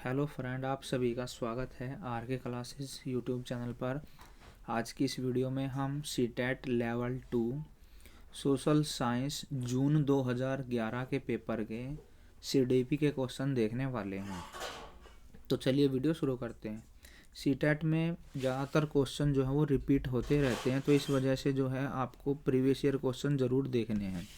Hello friend, आप सभी का स्वागत है आर के क्लासेस यूट्यूब चैनल पर। आज की इस वीडियो में हम सीटेट लेवल 2 सोशल साइंस जून 2011 के पेपर के सीडीपी के क्वेश्चन देखने वाले हैं। तो चलिए वीडियो शुरू करते हैं। सीटेट में ज़्यादातर क्वेश्चन जो है वो रिपीट होते रहते हैं, तो इस वजह से जो है आपको प्रीवियस ईयर क्वेश्चन ज़रूर देखने हैं।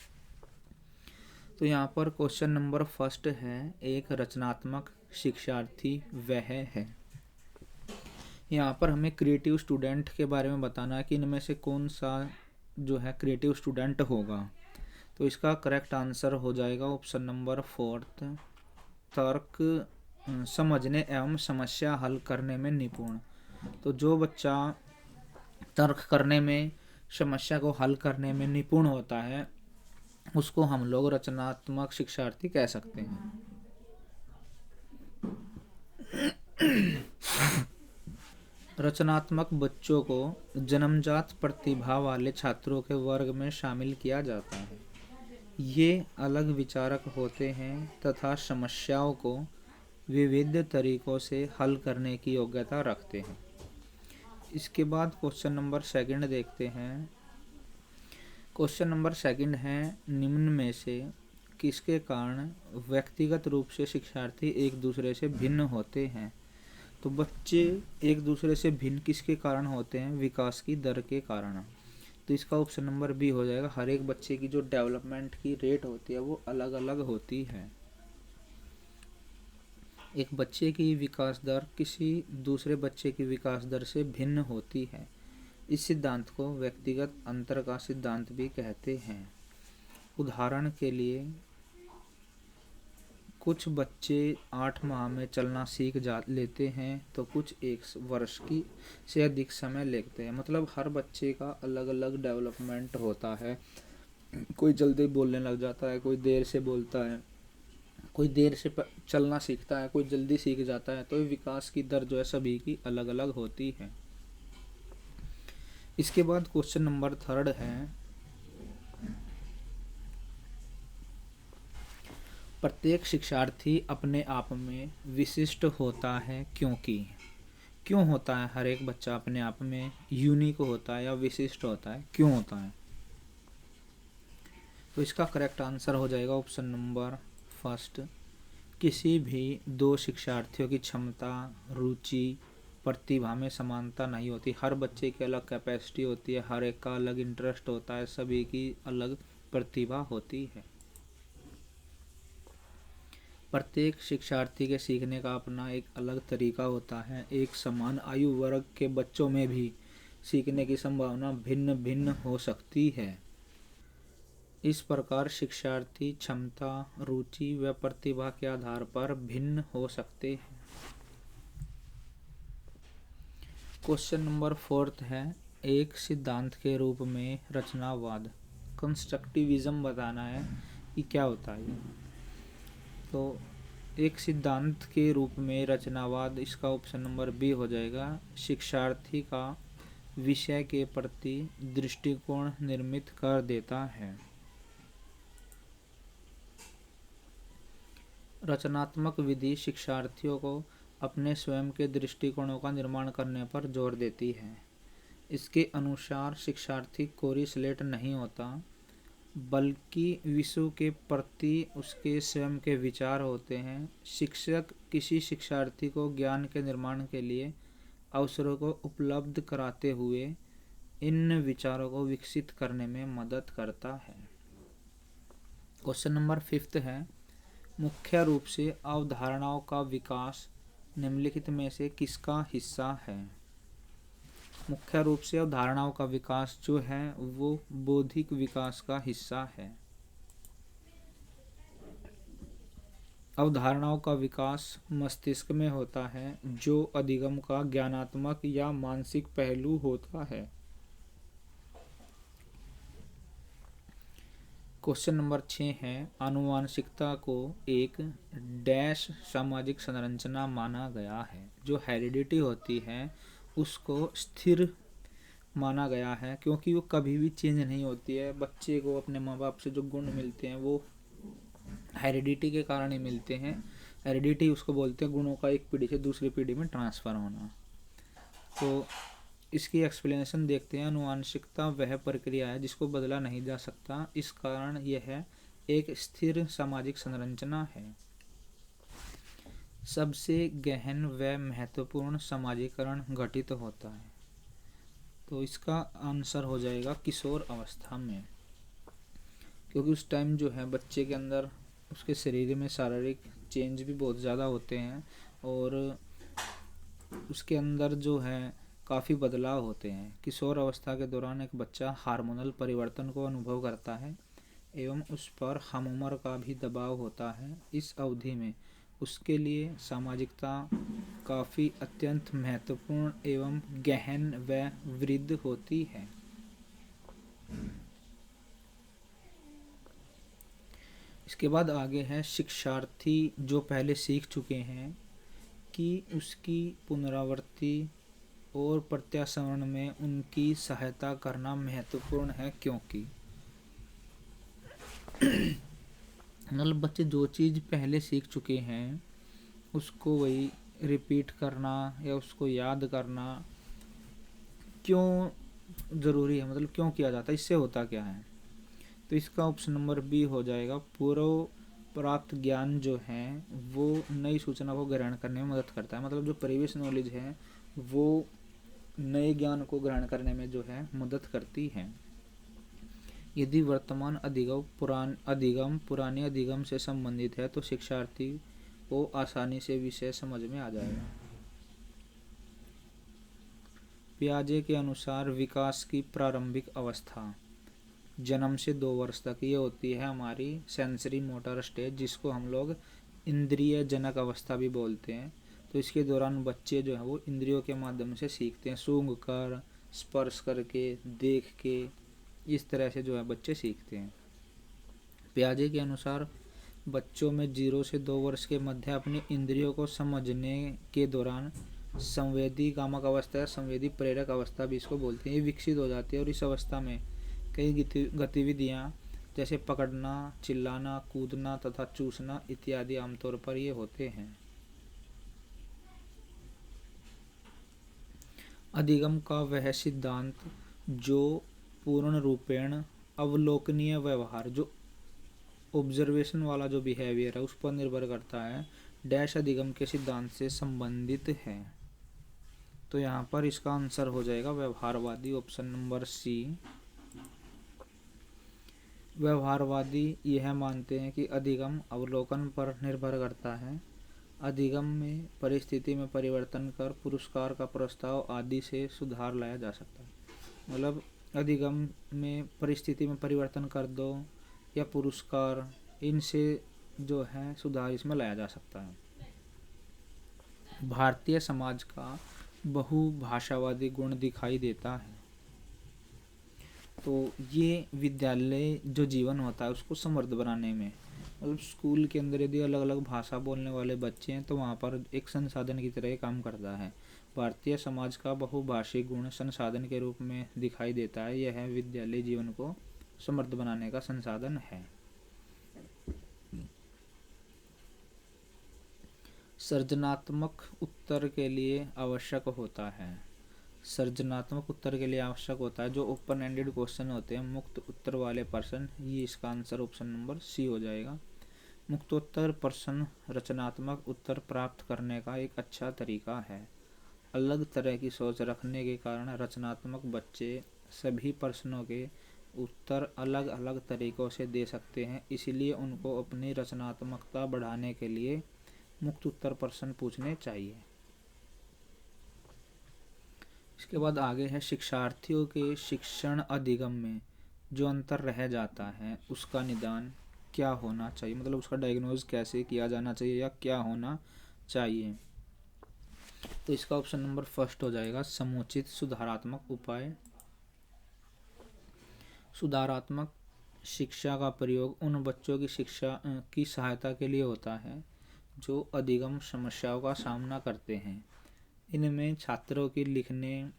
तो यहाँ पर क्वेश्चन नंबर फर्स्ट है, एक रचनात्मक शिक्षार्थी वह है। यहाँ पर हमें क्रिएटिव स्टूडेंट के बारे में बताना है कि इनमें से कौन सा जो है क्रिएटिव स्टूडेंट होगा। तो इसका करेक्ट आंसर हो जाएगा ऑप्शन नंबर फोर्थ, तर्क समझने एवं समस्या हल करने में निपुण। तो जो बच्चा तर्क करने में, समस्या को हल करने में निपुण होता है, उसको हम लोग रचनात्मक शिक्षार्थी कह सकते हैं। रचनात्मक बच्चों को जन्मजात प्रतिभा वाले छात्रों के वर्ग में शामिल किया जाता है। ये अलग विचारक होते हैं तथा समस्याओं को विविध तरीकों से हल करने की योग्यता रखते हैं। इसके बाद क्वेश्चन नंबर सेकंड देखते हैं। क्वेश्चन नंबर सेकंड है, निम्न में से किसके कारण व्यक्तिगत रूप से शिक्षार्थी एक दूसरे से भिन्न होते हैं। तो बच्चे एक दूसरे से भिन्न किसके कारण होते हैं? विकास की दर के कारण। तो इसका ऑप्शन नंबर बी हो जाएगा। हर एक बच्चे की जो डेवलपमेंट की रेट होती है वो अलग अलग होती है। एक बच्चे की विकास दर किसी दूसरे बच्चे की विकास दर से भिन्न होती है। इस सिद्धांत को व्यक्तिगत अंतर का सिद्धांत भी कहते हैं। उदाहरण के लिए कुछ बच्चे 8 माह में चलना सीख लेते हैं, तो कुछ 1 वर्ष की से अधिक समय लेते हैं। मतलब हर बच्चे का अलग अलग डेवलपमेंट होता है। कोई जल्दी बोलने लग जाता है, कोई देर से बोलता है, कोई देर से चलना सीखता है, कोई जल्दी सीख जाता है। तो विकास की दर जो है सभी की अलग अलग होती है। इसके बाद क्वेश्चन नंबर थर्ड है, प्रत्येक शिक्षार्थी अपने आप में विशिष्ट होता है क्योंकि। क्यों होता है हर एक बच्चा अपने आप में यूनिक होता है या विशिष्ट होता है, क्यों होता है? तो इसका करेक्ट आंसर हो जाएगा ऑप्शन नंबर फर्स्ट, किसी भी दो शिक्षार्थियों की क्षमता, रुचि, प्रतिभा में समानता नहीं होती। हर बच्चे की अलग कैपेसिटी होती है, हर एक का अलग इंटरेस्ट होता है, सभी की अलग प्रतिभा होती है। प्रत्येक शिक्षार्थी के सीखने का अपना एक अलग तरीका होता है। एक समान आयु वर्ग के बच्चों में भी सीखने की संभावना भिन्न भिन्न हो सकती है। इस प्रकार शिक्षार्थी क्षमता, रुचि व प्रतिभा के आधार पर भिन्न हो सकते हैं। क्वेश्चन नंबर फोर्थ है, एक सिद्धांत के रूप में रचनावाद, कंस्ट्रक्टिविज्म बताना है कि क्या होता है। तो एक सिद्धांत के रूप में रचनावाद, इसका ऑप्शन नंबर बी हो जाएगा। शिक्षार्थी का विषय के प्रति दृष्टिकोण निर्मित कर देता है। रचनात्मक विधि शिक्षार्थियों को अपने स्वयं के दृष्टिकोणों का निर्माण करने पर जोर देती है। इसके अनुसार शिक्षार्थी कोरी स्लेट नहीं होता, बल्कि विषय के प्रति उसके स्वयं के विचार होते हैं। शिक्षक किसी शिक्षार्थी को ज्ञान के निर्माण के लिए अवसरों को उपलब्ध कराते हुए इन विचारों को विकसित करने में मदद करता है। क्वेश्चन नंबर फिफ्थ है, मुख्य रूप से अवधारणाओं का विकास निम्नलिखित में से किसका हिस्सा है? मुख्य रूप से अवधारणाओं का विकास जो है वो बौद्धिक विकास का हिस्सा है। अवधारणाओं का विकास मस्तिष्क में होता है, जो अधिगम का ज्ञानात्मक या मानसिक पहलू होता है। क्वेश्चन नंबर 6 है, आनुवांशिकता को एक डैश सामाजिक संरचना माना गया है। जो हेरिडिटी होती है उसको स्थिर माना गया है, क्योंकि वो कभी भी चेंज नहीं होती है। बच्चे को अपने माँ बाप से जो गुण मिलते हैं वो हेरिडिटी के कारण ही मिलते हैं। हेरिडिटी उसको बोलते हैं गुणों का एक पीढ़ी से दूसरी पीढ़ी में ट्रांसफ़र होना। तो इसकी एक्सप्लेनेशन देखते हैं। आनुवांशिकता वह प्रक्रिया है जिसको बदला नहीं जा सकता, इस कारण यह एक स्थिर सामाजिक संरचना है। सबसे गहन व महत्वपूर्ण समाजीकरण घटित होता है। तो इसका आंसर हो जाएगा किशोर अवस्था में, क्योंकि उस टाइम जो है बच्चे के अंदर उसके शरीर में शारीरिक चेंज भी बहुत ज़्यादा होते हैं और उसके अंदर जो है काफ़ी बदलाव होते हैं। किशोर अवस्था के दौरान एक बच्चा हार्मोनल परिवर्तन को अनुभव करता है एवं उस पर हमउम्र का भी दबाव होता है। इस अवधि में उसके लिए सामाजिकता काफ़ी अत्यंत महत्वपूर्ण एवं गहन व वृद्ध होती है। इसके बाद आगे है शिक्षार्थी जो पहले सीख चुके हैं कि उसकी पुनरावृत्ति और प्रत्यास्मरण में उनकी सहायता करना महत्वपूर्ण है, क्योंकि मतलब बच्चे जो चीज़ पहले सीख चुके हैं उसको वही रिपीट करना या उसको याद करना क्यों ज़रूरी है, मतलब क्यों किया जाता है, इससे होता क्या है। तो इसका ऑप्शन नंबर बी हो जाएगा। पूर्व प्राप्त ज्ञान जो है वो नई सूचना को ग्रहण करने में मदद करता है, मतलब जो प्रीवियस नॉलेज है वो नए ज्ञान को ग्रहण करने में जो है मदद करती है। यदि वर्तमान अधिगम पुराने अधिगम से संबंधित है तो शिक्षार्थी को आसानी से विषय समझ में आ जाएगा। पियाजे के अनुसार विकास की प्रारंभिक अवस्था जन्म से 2 वर्ष तक ये होती है हमारी सेंसरी मोटर स्टेज, जिसको हम लोग इंद्रिय जनक अवस्था भी बोलते हैं। तो इसके दौरान बच्चे जो है वो इंद्रियों के माध्यम से सीखते हैं, सूंघ कर, स्पर्श करके, देख के, इस तरह से जो है बच्चे सीखते हैं। पियाजे के अनुसार बच्चों में 0 से 2 वर्ष के मध्य अपनी इंद्रियों को समझने के दौरान संवेदी कामक अवस्था या संवेदी प्रेरक अवस्था भी इसको बोलते हैं, ये विकसित हो जाती है और इस अवस्था में कई गतिविधियाँ जैसे पकड़ना, चिल्लाना, कूदना तथा चूसना इत्यादि आमतौर पर ये होते हैं। अधिगम का वह सिद्धांत जो पूर्ण रूपेण अवलोकनीय व्यवहार, जो ऑब्जर्वेशन वाला जो बिहेवियर है उस पर निर्भर करता है, डैश अधिगम के सिद्धांत से संबंधित है। तो यहाँ पर इसका आंसर हो जाएगा व्यवहारवादी, ऑप्शन नंबर सी। व्यवहारवादी यह मानते हैं कि अधिगम अवलोकन पर निर्भर करता है। अधिगम में परिस्थिति में परिवर्तन कर पुरस्कार का प्रस्ताव आदि से सुधार लाया जा सकता है, मतलब अधिगम में परिस्थिति में परिवर्तन कर दो या पुरस्कार, इनसे जो है सुधार इसमें लाया जा सकता है। भारतीय समाज का बहुभाषावादी गुण दिखाई देता है। तो ये विद्यालय जो जीवन होता है उसको समृद्ध बनाने में, मतलब स्कूल के अंदर यदि अलग अलग भाषा बोलने वाले बच्चे हैं तो वहाँ पर एक संसाधन की तरह काम करता है। भारतीय समाज का बहुभाषी गुण संसाधन के रूप में दिखाई देता है, यह विद्यालय जीवन को समृद्ध बनाने का संसाधन है। सृजनात्मक उत्तर के लिए आवश्यक होता है। सृजनात्मक उत्तर के लिए आवश्यक होता है जो ओपन एंडेड क्वेश्चन होते हैं, मुक्त उत्तर वाले प्रश्न, ये इसका आंसर ऑप्शन नंबर सी हो जाएगा। मुक्तोत्तर प्रश्न रचनात्मक उत्तर प्राप्त करने का एक अच्छा तरीका है। अलग तरह की सोच रखने के कारण रचनात्मक बच्चे सभी प्रश्नों के उत्तर अलग अलग तरीकों से दे सकते हैं, इसलिए उनको अपनी रचनात्मकता बढ़ाने के लिए मुक्त उत्तर प्रश्न पूछने चाहिए। इसके बाद आगे है शिक्षार्थियों के शिक्षण अधिगम में जो अंतर रह जाता है उसका निदान क्या होना चाहिए, मतलब उसका डायग्नोज कैसे किया जाना चाहिए या क्या होना चाहिए। तो इसका ऑप्शन नंबर फर्स्ट हो जाएगा समुचित सुधारात्मक उपाय। सुधारात्मक शिक्षा का प्रयोग उन बच्चों की शिक्षा की सहायता के लिए होता है जो अधिगम समस्याओं का सामना करते हैं। इनमें छात्रों की लिखने,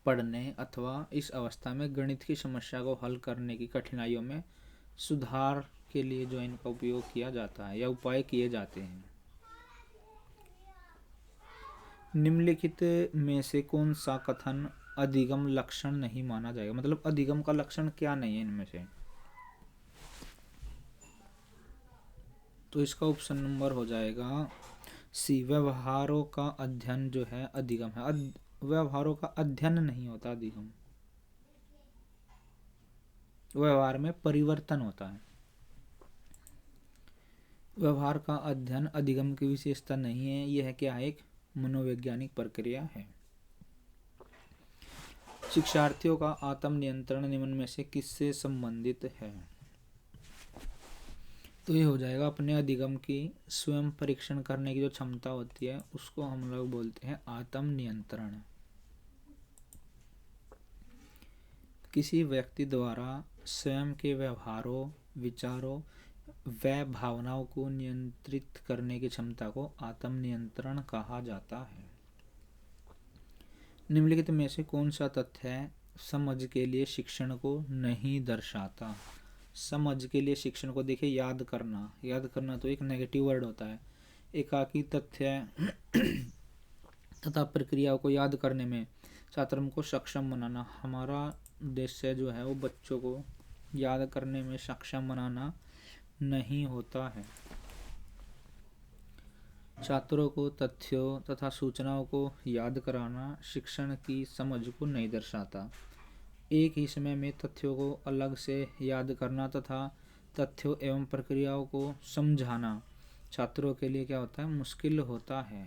पढ़ने अथवा इस अवस्था में गणित की समस्या को हल करने की कठिनाइयों में सुधार के लिए जो इनका उपयोग किया जाता है या उपाय किए जाते हैं। निम्नलिखित में से कौन सा कथन अधिगम लक्षण नहीं माना जाएगा, मतलब अधिगम का लक्षण क्या नहीं है इनमें से। तो इसका ऑप्शन नंबर हो जाएगा सी, व्यवहारों का अध्ययन जो है अधिगम है। व्यवहारों का अध्ययन नहीं होता अधिगम, व्यवहार में परिवर्तन होता है। व्यवहार का अध्ययन अधिगम की विशेषता नहीं है, यह क्या है, एक मनोवैज्ञानिक प्रक्रिया है। शिक्षार्थियों का आत्म नियंत्रण निम्न में से किससे संबंधित है। तो ये हो जाएगा अपने अधिगम की स्वयं परीक्षण करने की जो क्षमता होती है उसको हम लोग बोलते हैं आत्म नियंत्रण। किसी व्यक्ति द्वारा स्वयं के व्यवहारों, विचारों व भावनाओं को नियंत्रित करने की क्षमता को आत्म नियंत्रण कहा जाता है। निम्नलिखित में से कौन सा तथ्य है समझ के लिए शिक्षण को नहीं दर्शाता। समझ के लिए शिक्षण को देखिए, याद करना तो एक नेगेटिव वर्ड होता है। एकाकी तथ्य तथा प्रक्रियाओं को याद करने में छात्रों को सक्षम बनाना। हमारा उद्देश्य जो है वो बच्चों को याद करने में सक्षम बनाना नहीं होता है। छात्रों को तथ्यों तथा सूचनाओं को याद कराना शिक्षण की समझ को नहीं दर्शाता। एक ही समय में तथ्यों को अलग से याद करना तथा तथ्यों एवं प्रक्रियाओं को समझाना छात्रों के लिए क्या होता है, मुश्किल होता है।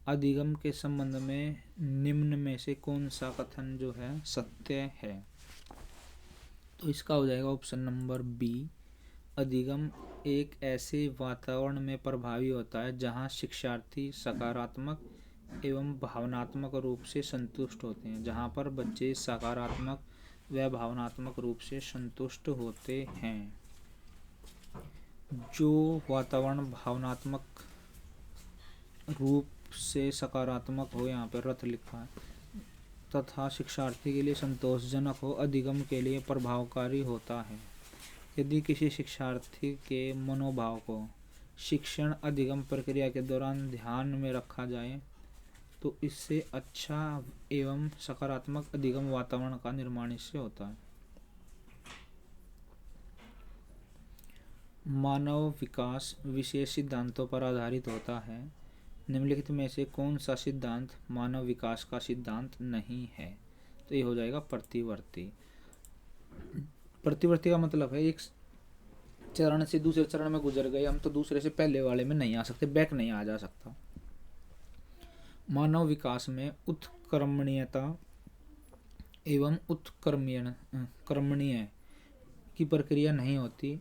अधिगम के संबंध में निम्न में से कौन सा कथन जो है सत्य है। तो इसका हो जाएगा ऑप्शन नंबर बी, अधिगम एक ऐसे वातावरण में प्रभावी होता है जहां शिक्षार्थी सकारात्मक एवं भावनात्मक रूप से संतुष्ट होते हैं। जहां पर बच्चे सकारात्मक व भावनात्मक रूप से संतुष्ट होते हैं। जो वातावरण भावनात्मक रूप से सकारात्मक हो, यहाँ पर रथ लिखा है, तथा शिक्षार्थी के लिए संतोषजनक हो, अधिगम के लिए प्रभावकारी होता है। यदि किसी शिक्षार्थी के मनोभाव को शिक्षण अधिगम प्रक्रिया के दौरान ध्यान में रखा जाए तो इससे अच्छा एवं सकारात्मक अधिगम वातावरण का निर्माण इससे होता है। मानव विकास विशेष सिद्धांतों पर आधारित होता है। निम्नलिखित में से कौन सा सिद्धांत मानव विकास का सिद्धांत नहीं है। तो ये हो जाएगा प्रतिवर्ती। प्रतिवर्ती का मतलब है एक चरण से दूसरे चरण में गुजर गए हम तो दूसरे से पहले वाले में नहीं आ सकते, बैक नहीं आ जा सकता। मानव विकास में उत्क्रमणीयता एवं उत्क्रमणीय की प्रक्रिया नहीं होती,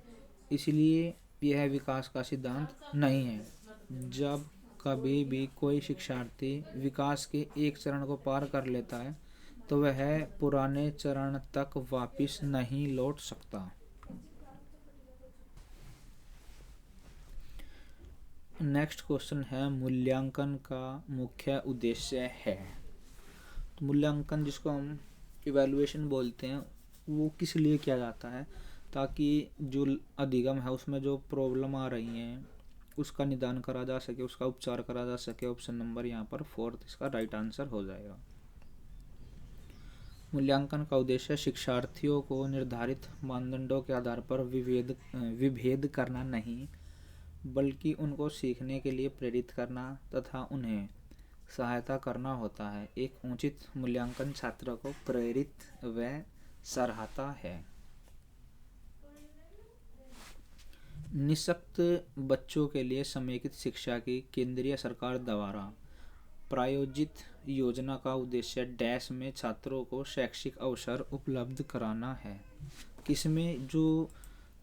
इसलिए यह विकास का सिद्धांत नहीं है। जब कभी भी कोई शिक्षार्थी विकास के एक चरण को पार कर लेता है तो वह पुराने चरण तक वापस नहीं लौट सकता। नेक्स्ट क्वेश्चन है मूल्यांकन का मुख्य उद्देश्य है। तो मूल्यांकन जिसको हम इवैल्यूएशन बोलते हैं वो किस लिए किया जाता है, ताकि जो अधिगम है उसमें जो प्रॉब्लम आ रही हैं उसका निदान करा जा सके, उसका उपचार करा जा सके। ऑप्शन नंबर यहाँ पर 4 इसका राइट आंसर हो जाएगा। मूल्यांकन का उद्देश्य शिक्षार्थियों को निर्धारित मानदंडों के आधार पर विभेद करना नहीं, बल्कि उनको सीखने के लिए प्रेरित करना तथा उन्हें सहायता करना होता है। एक उचित मूल्यांकन छात्रों को प्रेरित व सराहता है। निःशक्त बच्चों के लिए समेकित शिक्षा की केंद्रीय सरकार द्वारा प्रायोजित योजना का उद्देश्य डैश में छात्रों को शैक्षिक अवसर उपलब्ध कराना है। किसमें जो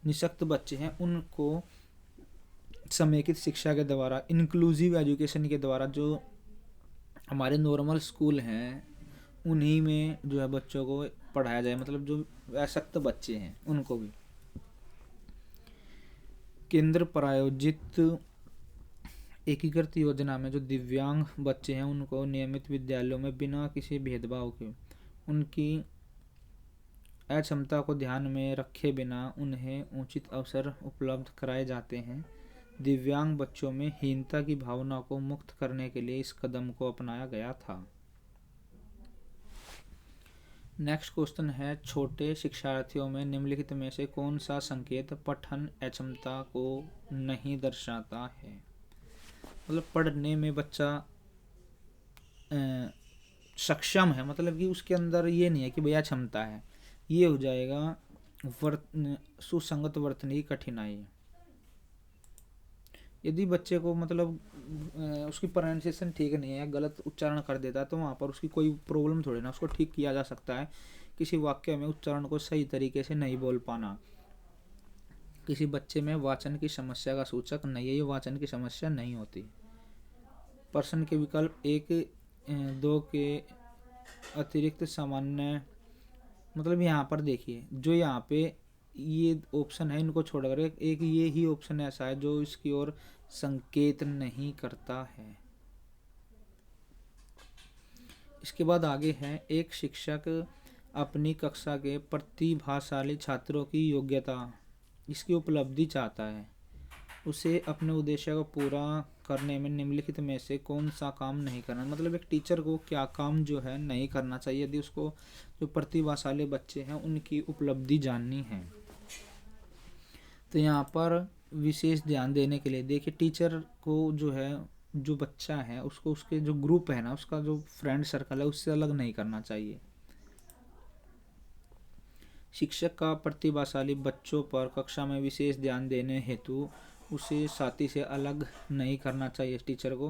निःशक्त बच्चे हैं उनको समेकित शिक्षा के द्वारा, इंक्लूसिव एजुकेशन के द्वारा, जो हमारे नॉर्मल स्कूल हैं उन्हीं में जो है बच्चों को पढ़ाया जाए, मतलब जो अशक्त बच्चे हैं उनको भी। केंद्र प्रायोजित एकीकृत योजना में जो दिव्यांग बच्चे हैं उनको नियमित विद्यालयों में बिना किसी भेदभाव के उनकी अक्षमता को ध्यान में रखे बिना उन्हें उचित अवसर उपलब्ध कराए जाते हैं। दिव्यांग बच्चों में हीनता की भावना को मुक्त करने के लिए इस कदम को अपनाया गया था। नेक्स्ट क्वेश्चन है, छोटे शिक्षार्थियों में निम्नलिखित में से कौन सा संकेत पठन अक्षमता को नहीं दर्शाता है। मतलब पढ़ने में बच्चा सक्षम है, मतलब कि उसके अंदर ये नहीं है कि भैया क्षमता है, ये हो जाएगा सुसंगत वर्तनी की कठिनाई। यदि बच्चे को मतलब उसकी प्रोनाउंसिएशन ठीक नहीं है, गलत उच्चारण कर देता है, तो वहाँ पर उसकी कोई प्रॉब्लम थोड़ी ना, उसको ठीक किया जा सकता है। किसी वाक्य में उच्चारण को सही तरीके से नहीं बोल पाना किसी बच्चे में वाचन की समस्या का सूचक नहीं है, ये वाचन की समस्या नहीं होती। प्रश्न के विकल्प 1, 2 के अतिरिक्त सामान्य, मतलब यहाँ पर देखिए जो यहाँ पे ये ऑप्शन है इनको छोड़कर एक ये ही ऑप्शन ऐसा है जो इसकी ओर संकेत नहीं करता है। इसके बाद आगे है, एक शिक्षक अपनी कक्षा के प्रतिभाशाली छात्रों की योग्यता, इसकी उपलब्धि चाहता है। उसे अपने उद्देश्य को पूरा करने में निम्नलिखित में से कौन सा काम नहीं करना, मतलब एक टीचर को क्या काम जो है नहीं करना चाहिए यदि उसको जो प्रतिभाशाली बच्चे हैं उनकी उपलब्धि जाननी है। तो यहाँ पर विशेष ध्यान देने के लिए देखिए, टीचर को जो है जो बच्चा है उसको उसके जो ग्रुप है ना, उसका जो फ्रेंड सर्कल है उससे अलग नहीं करना चाहिए। शिक्षक का प्रतिभाशाली बच्चों पर कक्षा में विशेष ध्यान देने हेतु उसे साथी से अलग नहीं करना चाहिए। टीचर को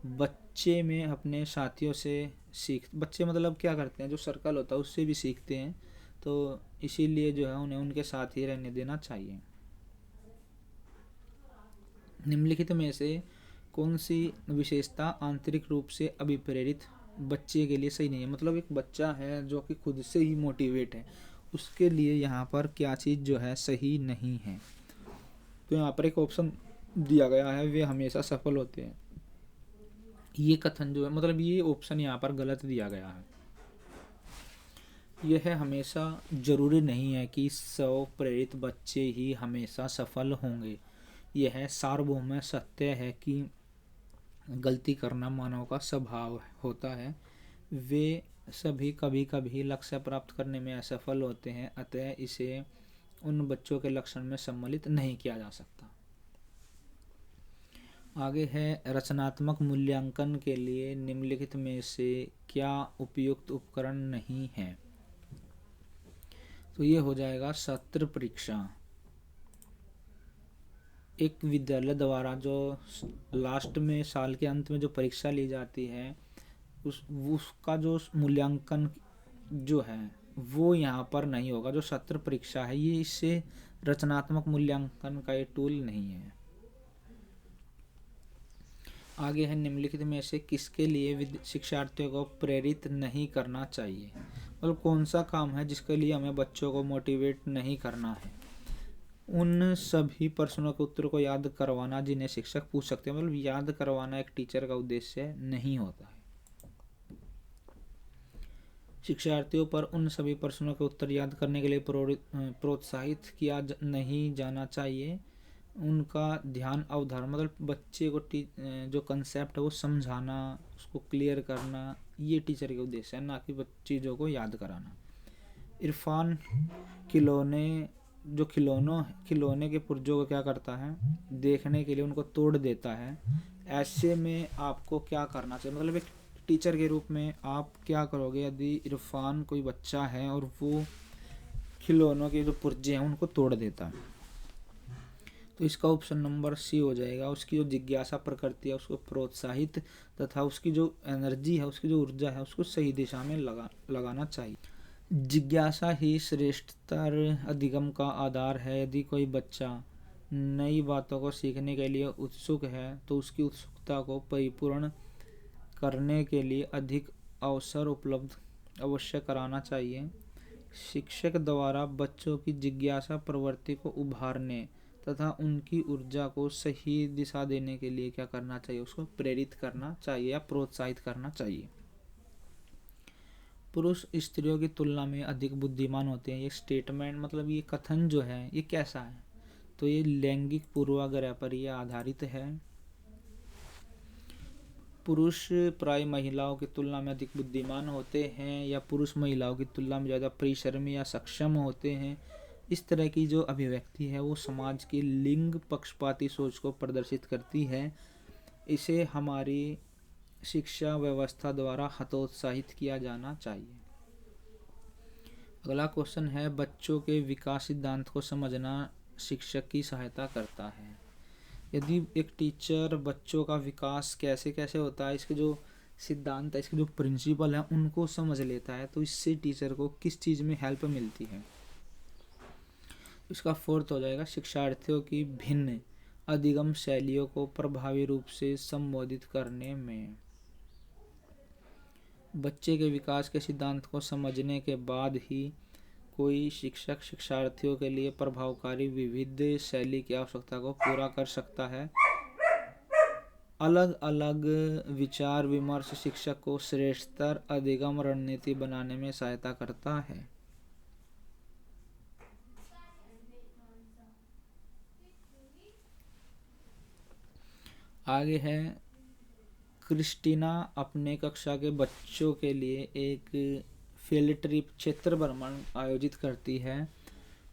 बच्चे में अपने साथियों से बच्चे मतलब क्या करते हैं, जो सर्कल होता है उससे भी सीखते हैं, तो इसीलिए जो है उन्हें उनके साथ ही रहने देना चाहिए। निम्नलिखित में से कौन सी विशेषता आंतरिक रूप से अभिप्रेरित बच्चे के लिए सही नहीं है, मतलब एक बच्चा है जो कि खुद से ही मोटिवेट है, उसके लिए यहाँ पर क्या चीज़ जो है सही नहीं है। तो यहाँ पर एक ऑप्शन दिया गया है, वे हमेशा सफल होते हैं। ये कथन जो है, मतलब ये ऑप्शन यहाँ पर गलत दिया गया है। यह हमेशा जरूरी नहीं है कि 100 प्रेरित बच्चे ही हमेशा सफल होंगे। यह सार्वभौम सत्य है कि गलती करना मानव का स्वभाव होता है। वे सभी कभी कभी लक्ष्य प्राप्त करने में असफल होते हैं, अतः इसे उन बच्चों के लक्षण में सम्मिलित नहीं किया जा सकता। आगे है, रचनात्मक मूल्यांकन के लिए निम्नलिखित में से क्या उपयुक्त उपकरण नहीं है। तो ये हो जाएगा सत्र परीक्षा। एक विद्यालय द्वारा जो लास्ट में साल के अंत में जो परीक्षा ली जाती है उसका जो मूल्यांकन जो है वो यहाँ पर नहीं होगा। जो सत्र परीक्षा है ये इससे रचनात्मक मूल्यांकन का ये टूल नहीं है। आगे है, निम्नलिखित में से किसके लिए शिक्षार्थियों को प्रेरित नहीं करना चाहिए, मतलब कौन सा काम है जिसके लिए हमें बच्चों को मोटिवेट नहीं करना है। उन सभी प्रश्नों के उत्तर को याद करवाना जिन्हें शिक्षक पूछ सकते हैं, मतलब याद करवाना एक टीचर का उद्देश्य नहीं होता है। शिक्षार्थियों पर उन सभी प्रश्नों के उत्तर याद करने के लिए प्रोत्साहित किया नहीं जाना चाहिए। उनका ध्यान अवधारणा, मतलब बच्चे को जो कंसेप्ट है वो समझाना, उसको क्लियर करना, ये टीचर के उद्देश्य है, ना कि चीज़ों को याद कराना। इरफान खिलौने के पुर्जों को क्या करता है, देखने के लिए उनको तोड़ देता है। ऐसे में आपको क्या करना चाहिए, मतलब एक टीचर के रूप में आप क्या करोगे यदि इरफान कोई बच्चा है और वो खिलौनों के जो पुर्जे हैं उनको तोड़ देता है। तो इसका ऑप्शन नंबर सी हो जाएगा। उसकी जो जिज्ञासा प्रकृति है उसको प्रोत्साहित तथा उसकी जो एनर्जी है, उसकी जो ऊर्जा है उसको सही दिशा में लगाना चाहिए। जिज्ञासा ही श्रेष्ठतर अधिगम का आधार है। यदि कोई बच्चा नई बातों को सीखने के लिए उत्सुक है तो उसकी उत्सुकता को परिपूर्ण करने के लिए अधिक अवसर उपलब्ध अवश्य कराना चाहिए। शिक्षक द्वारा बच्चों की जिज्ञासा प्रवृत्ति को उभारने तथा उनकी ऊर्जा को सही दिशा देने के लिए क्या करना चाहिए, उसको प्रेरित करना चाहिए या प्रोत्साहित करना चाहिए। पुरुष स्त्रियों की तुलना में अधिक बुद्धिमान होते हैं। ये स्टेटमेंट मतलब ये कथन जो है ये कैसा है, तो ये लैंगिक पूर्वाग्रह पर ये आधारित है। पुरुष प्राय महिलाओं की तुलना में अधिक बुद्धिमान होते हैं, या पुरुष महिलाओं की तुलना में ज़्यादा परिश्रमी या सक्षम होते हैं। इस तरह की जो अभिव्यक्ति है वो समाज की लिंग पक्षपाती सोच को प्रदर्शित करती है। इसे हमारी शिक्षा व्यवस्था द्वारा हतोत्साहित किया जाना चाहिए। अगला क्वेश्चन है, बच्चों के विकास सिद्धांत को समझना शिक्षक की सहायता करता है। यदि एक टीचर बच्चों का विकास कैसे कैसे होता है, इसके जो सिद्धांत है, इसके जो प्रिंसिपल है उनको समझ लेता है, तो इससे टीचर को किस चीज़ में हेल्प मिलती है। इसका फोर्थ हो जाएगा, शिक्षार्थियों की भिन्न अधिगम शैलियों को प्रभावी रूप से संबोधित करने में। बच्चे के विकास के सिद्धांत को समझने के बाद ही कोई शिक्षक शिक्षार्थियों के लिए प्रभावकारी विविध शैली की आवश्यकता को पूरा कर सकता है। अलग अलग विचार विमर्श शिक्षक को श्रेष्ठतर अधिगम रणनीति बनाने में सहायता करता है। आगे है, क्रिस्टीना अपने कक्षा के बच्चों के लिए एक फील्ड ट्रिप क्षेत्र भ्रमण आयोजित करती है।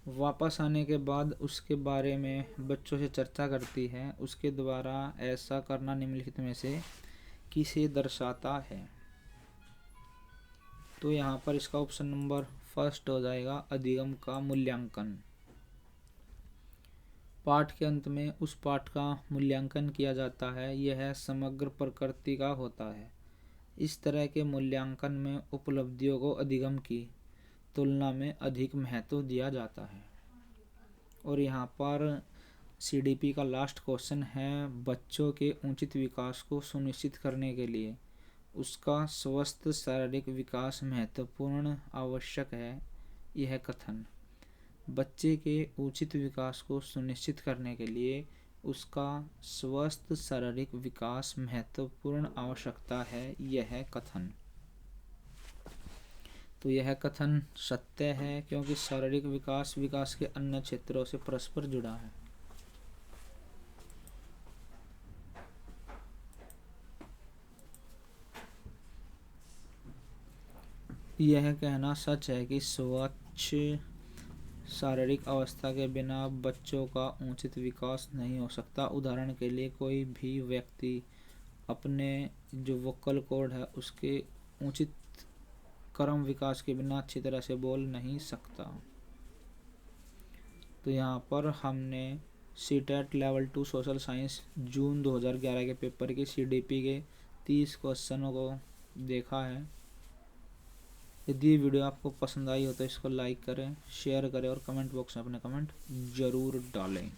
वापस आने के बाद उसके बारे में बच्चों से चर्चा करती है। उसके द्वारा ऐसा करना निम्नलिखित में से किसे दर्शाता है। तो यहाँ पर इसका ऑप्शन नंबर फर्स्ट हो जाएगा, अधिगम का मूल्यांकन। पाठ के अंत में उस पाठ का मूल्यांकन किया जाता है, यह समग्र प्रकृति का होता है। इस तरह के मूल्यांकन में उपलब्धियों को अधिगम की तुलना में अधिक महत्व दिया जाता है। और यहाँ पर सीडीपी का लास्ट क्वेश्चन है, बच्चों के उचित विकास को सुनिश्चित करने के लिए उसका स्वस्थ शारीरिक विकास महत्वपूर्ण आवश्यक है। यह कथन बच्चे के उचित विकास को सुनिश्चित करने के लिए उसका स्वस्थ शारीरिक विकास महत्वपूर्ण आवश्यकता है, यह कथन। तो यह कथन सत्य है, क्योंकि शारीरिक विकास विकास के अन्य क्षेत्रों से परस्पर जुड़ा है। यह कहना सच है कि स्वच्छ शारीरिक अवस्था के बिना बच्चों का उचित विकास नहीं हो सकता। उदाहरण के लिए, कोई भी व्यक्ति अपने जो वोकल कॉर्ड है उसके उचित क्रम विकास के बिना अच्छी तरह से बोल नहीं सकता। तो यहाँ पर हमने सीटेट लेवल 2 सोशल साइंस जून 2011 के पेपर के सीडीपी के 30 क्वेश्चनों को देखा है। यदि ये वीडियो आपको पसंद आई हो तो इसको लाइक करें, शेयर करें और कमेंट बॉक्स में अपने कमेंट ज़रूर डालें।